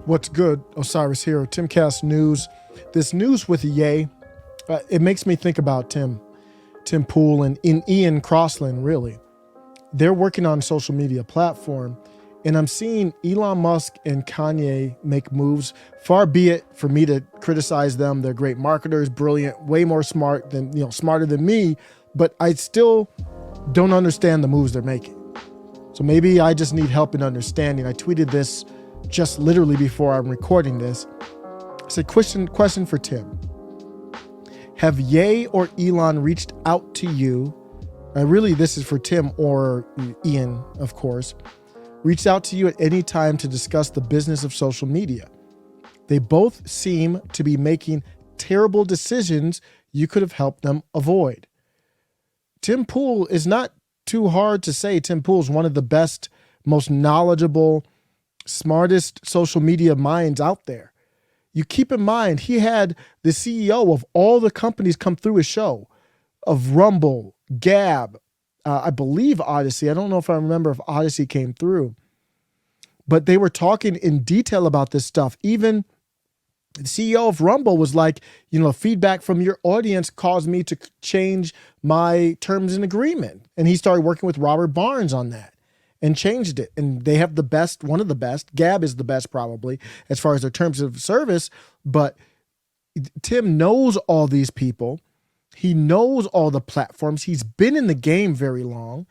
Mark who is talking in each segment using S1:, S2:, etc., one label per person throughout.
S1: What's good? Osiris here, Timcast News. This news with Ye, it makes me think about Tim Pool and Ian Crossland, really. They're working on a social media platform, and I'm seeing Elon Musk and Kanye make moves. Far be it for me to criticize them. They're great marketers, brilliant, way more smarter than me, but I still don't understand the moves they're making. So maybe I just need help in understanding. I tweeted this just literally before I'm recording this. It's a question for Tim. Have Ye or Elon reached out to you? Really, this is for Tim or Ian, of course. Reached out to you at any time to discuss the business of social media. They both seem to be making terrible decisions you could have helped them avoid. Tim Pool is not too hard to say. Tim Pool is one of the best, most knowledgeable, smartest social media minds out there. You keep in mind, he had the CEO of all the companies come through his show, of Rumble, Gab, I believe Odyssey. I don't know if I remember if Odyssey came through, but they were talking in detail about this stuff. Even the CEO of Rumble was like, feedback from your audience caused me to change my terms and agreement. And he started working with Robert Barnes on that and changed it. And they have the best, one of the best. Gab is the best probably as far as their terms of service. But Tim knows all these people. He knows all the platforms. He's been in the game very long.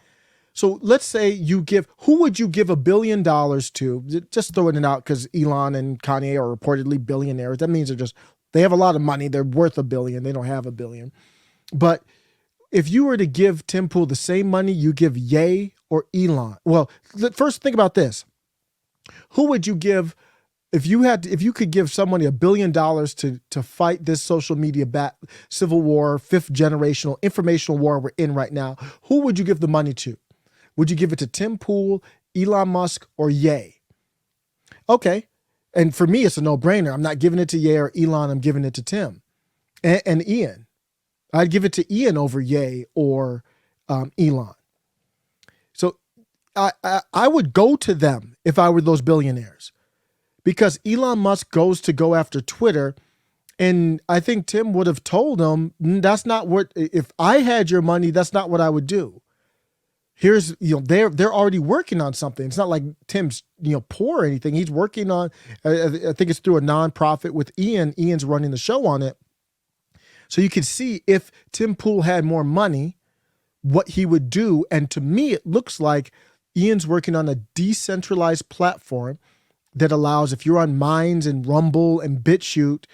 S1: So let's say who would you give $1 billion to? Just throwing it out because Elon and Kanye are reportedly billionaires. That means they have a lot of money. They're worth $1 billion. They don't have $1 billion. But if you were to give Tim Pool the same money you give Ye or Elon, well, first think about this. Who would you give if you could give somebody $1 billion to fight this social media civil war, fifth generational informational war we're in right now? Who would you give the money to? Would you give it to Tim Pool, Elon Musk, or Ye? Okay. And for me, it's a no-brainer. I'm not giving it to Ye or Elon. I'm giving it to Tim and Ian. I'd give it to Ian over Ye or Elon. So I would go to them if I were those billionaires, because Elon Musk goes to go after Twitter. And I think Tim would have told him, if I had your money, that's not what I would do. Here's, they're already working on something. It's not like Tim's, poor or anything. He's working on, I think it's through a nonprofit with Ian. Ian's running the show on it. So you can see if Tim Pool had more money, what he would do. And to me, it looks like Ian's working on a decentralized platform that allows, if you're on Minds and Rumble and BitChute,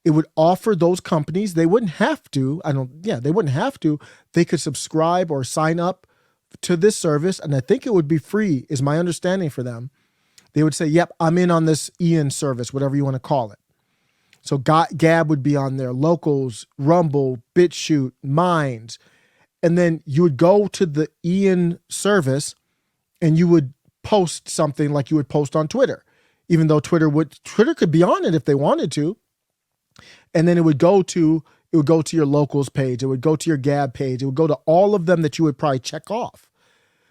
S1: it would offer those companies, they wouldn't have to, they wouldn't have to, they could subscribe or sign up to this service. And I think it would be free, is my understanding for them. They would say, yep, I'm in on this Ian service, whatever you want to call it. So Gab would be on there, Locals, Rumble, BitChute, Minds. And then you would go to the Ian service and you would post something like you would post on Twitter, even though Twitter could be on it if they wanted to. And then it would go to your Locals page. It would go to your Gab page. It would go to all of them that you would probably check off.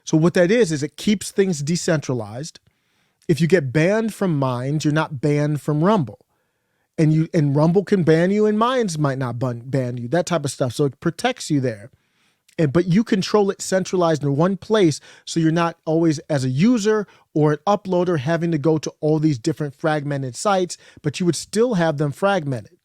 S1: So what that is it keeps things decentralized. If you get banned from Minds, you're not banned from Rumble. And Rumble can ban you and Minds might not ban you, that type of stuff. So it protects you there. But you control it centralized in one place, so you're not always, as a user or an uploader, having to go to all these different fragmented sites, but you would still have them fragmented.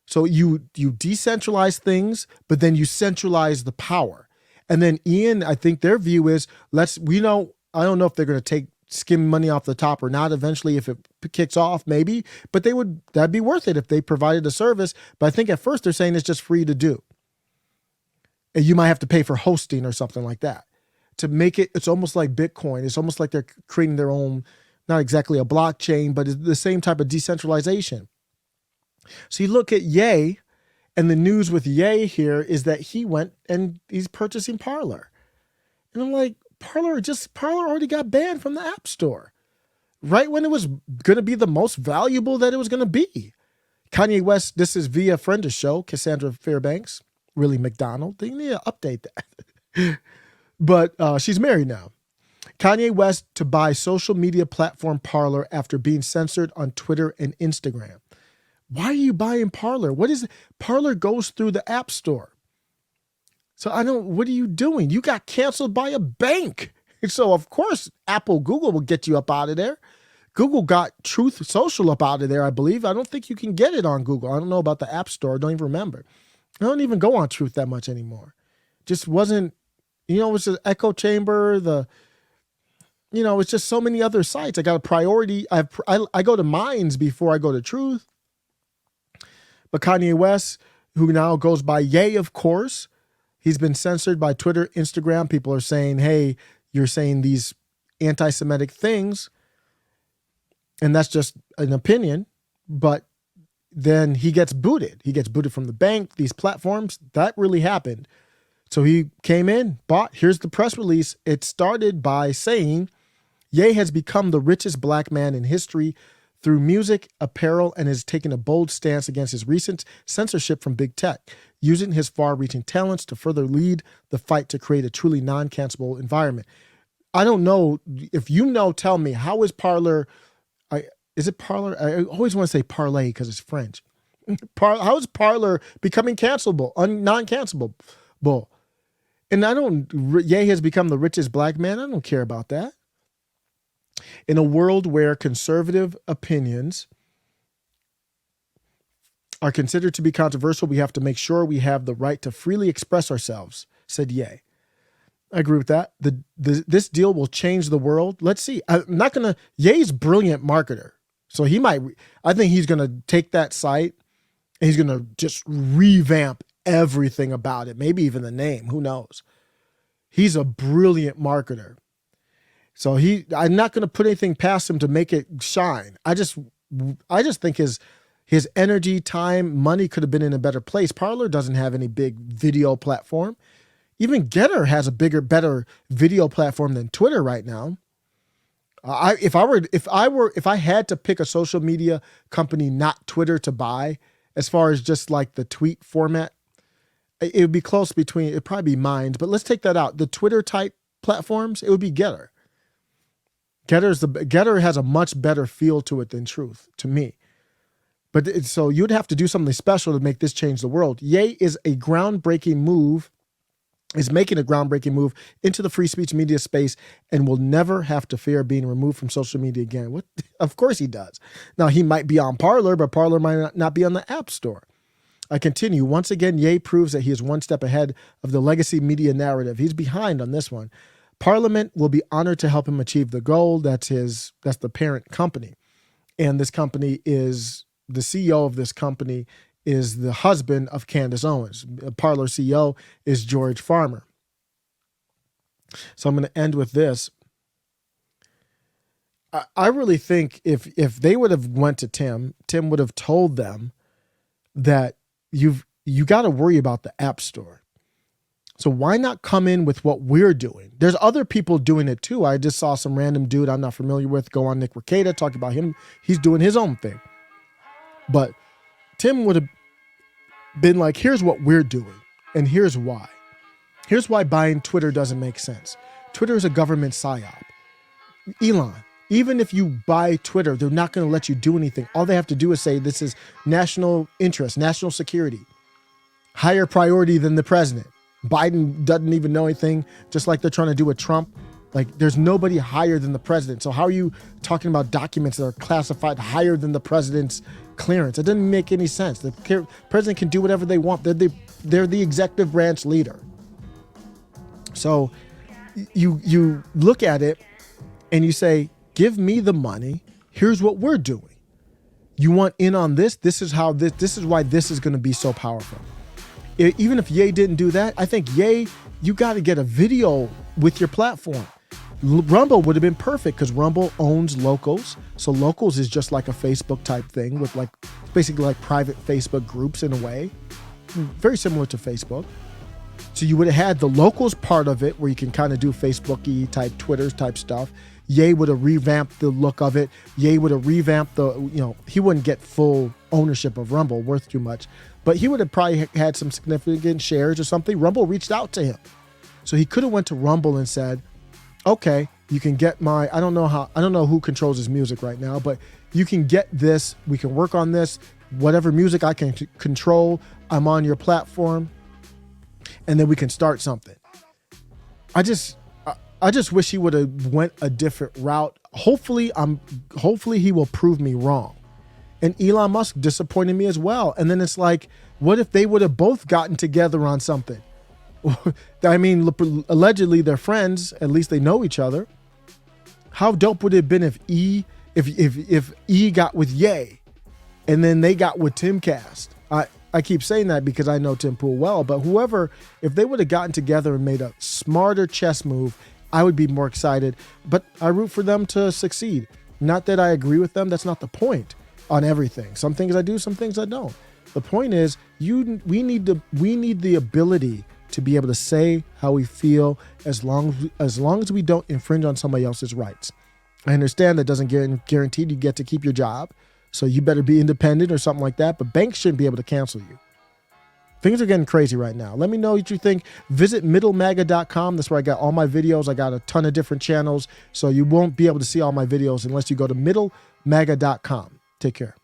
S1: So you decentralize things, but then you centralize the power. And then Ian, I think their view is, I don't know if they're going to skim money off the top or not eventually, if it kicks off, maybe, but that'd be worth it if they provided a service. But I think at first they're saying it's just free to do. And you might have to pay for hosting or something like that to make it. It's almost like Bitcoin. It's almost like they're creating their own, not exactly a blockchain, but it's the same type of decentralization. So you look at Ye, and the news with Ye here is that he went and he's purchasing Parler. And I'm like, Parler already got banned from the App Store right when it was going to be the most valuable that it was going to be. Kanye West, this is via friend of show, Cassandra Fairbanks, really McDonald. They need to update that. But she's married now. Kanye West to buy social media platform Parler after being censored on Twitter and Instagram. Why are you buying Parler? What is it? Parler goes through the App Store. So what are you doing? You got canceled by a bank. So of course, Google will get you up out of there. Google got Truth Social up out of there, I believe. I don't think you can get it on Google. I don't know about the App Store. I don't even remember. I don't even go on Truth that much anymore. Just wasn't, it's an echo chamber, it's just so many other sites. I got a priority. I go to Minds before I go to Truth. But Kanye West, who now goes by Ye, of course, he's been censored by Twitter, Instagram. People are saying, hey, you're saying these anti-Semitic things. And that's just an opinion. But then he gets booted. He gets booted from the bank, these platforms. That really happened. So he came in, bought, here's the press release. It started by saying, Ye has become the richest black man in history through music, apparel, and has taken a bold stance against his recent censorship from big tech, using his far-reaching talents to further lead the fight to create a truly non-cancelable environment. I don't know if you know, tell me, how is Parler, is it Parler? I always want to say parlay because it's French. How is Parler becoming cancelable, non-cancelable? And Ye has become the richest black man. I don't care about that. In a world where conservative opinions are considered to be controversial, we have to make sure we have the right to freely express ourselves, said Ye. I agree with that. This deal will change the world. Let's see. Ye's a brilliant marketer. So I think he's going to take that site and he's going to just revamp everything about it. Maybe even the name, who knows? He's a brilliant marketer. So I'm not going to put anything past him to make it shine. I just think his energy, time, money could have been in a better place. Parler doesn't have any big video platform. Even Getter has a better video platform than Twitter right now. If I had to pick a social media company, not Twitter, to buy, as far as just like the tweet format, it would be close between, it'd probably be Minds, but let's take that out. The Twitter type platforms, it would be Getter. Getter has a much better feel to it than Truth, to me. But so you'd have to do something special to make this change the world. Ye is making a groundbreaking move into the free speech media space and will never have to fear being removed from social media again. What? Of course he does. Now, he might be on Parler, but Parler might not be on the App Store. I continue. Once again, Ye proves that he is one step ahead of the legacy media narrative. He's behind on this one. Parliament will be honored to help him achieve the goal. That's the parent company. And this company is, the CEO of this company is the husband of Candace Owens. Parler CEO is George Farmer. So I'm going to end with this. I really think if they would have went to Tim would have told them that you got to worry about the App Store. So why not come in with what we're doing? There's other people doing it too. I just saw some random dude I'm not familiar with go on Nick Rekieta, talk about him. He's doing his own thing. But Tim would have been like, here's what we're doing, and here's why. Here's why buying Twitter doesn't make sense. Twitter is a government psyop. Elon, even if you buy Twitter, they're not going to let you do anything. All they have to do is say this is national interest, national security, higher priority than the president. Biden doesn't even know anything, just like they're trying to do with Trump. Like, there's nobody higher than the president. So how are you talking about documents that are classified higher than the president's clearance? It doesn't make any sense. The president can do whatever they want. They're the executive branch leader. So you look at it and you say, give me the money. Here's what we're doing. You want in on this? This is why this is going to be so powerful. Even if Ye didn't do that, I think Ye, you got to get a video with your platform. Rumble would have been perfect because Rumble owns Locals. So Locals is just like a Facebook type thing with basically like private Facebook groups in a way. Very similar to Facebook. So you would have had the Locals part of it where you can kind of do Facebook-y type Twitter type stuff. Ye would have revamped the look of it. Ye would have revamped he wouldn't get full ownership of Rumble, worth too much. But he would have probably had some significant shares or something. Rumble reached out to him. So he could have went to Rumble and said, okay, You can get I don't know who controls his music right now, but you can get this. We can work on this. Whatever music I can control, I'm on your platform, and then we can start something. I just wish he would have went a different route. Hopefully he will prove me wrong. And Elon Musk disappointed me as well. And then it's like, what if they would have both gotten together on something? I mean, allegedly they're friends. At least they know each other. How dope would it have been if E got with Ye, and then they got with Timcast? I keep saying that because I know Tim Pool well, but if they would have gotten together and made a smarter chess move, I would be more excited. But I root for them to succeed. Not that I agree with them. That's not the point on everything. Some things I do, some things I don't. The point is, we need the ability to be able to say how we feel as long as we don't infringe on somebody else's rights. I understand that doesn't guarantee you get to keep your job, so you better be independent or something like that, but banks shouldn't be able to cancel you. Things are getting crazy right now. Let me know what you think. Visit middlemaga.com. That's where I got all my videos. I got a ton of different channels, so you won't be able to see all my videos unless you go to middlemaga.com. Take care.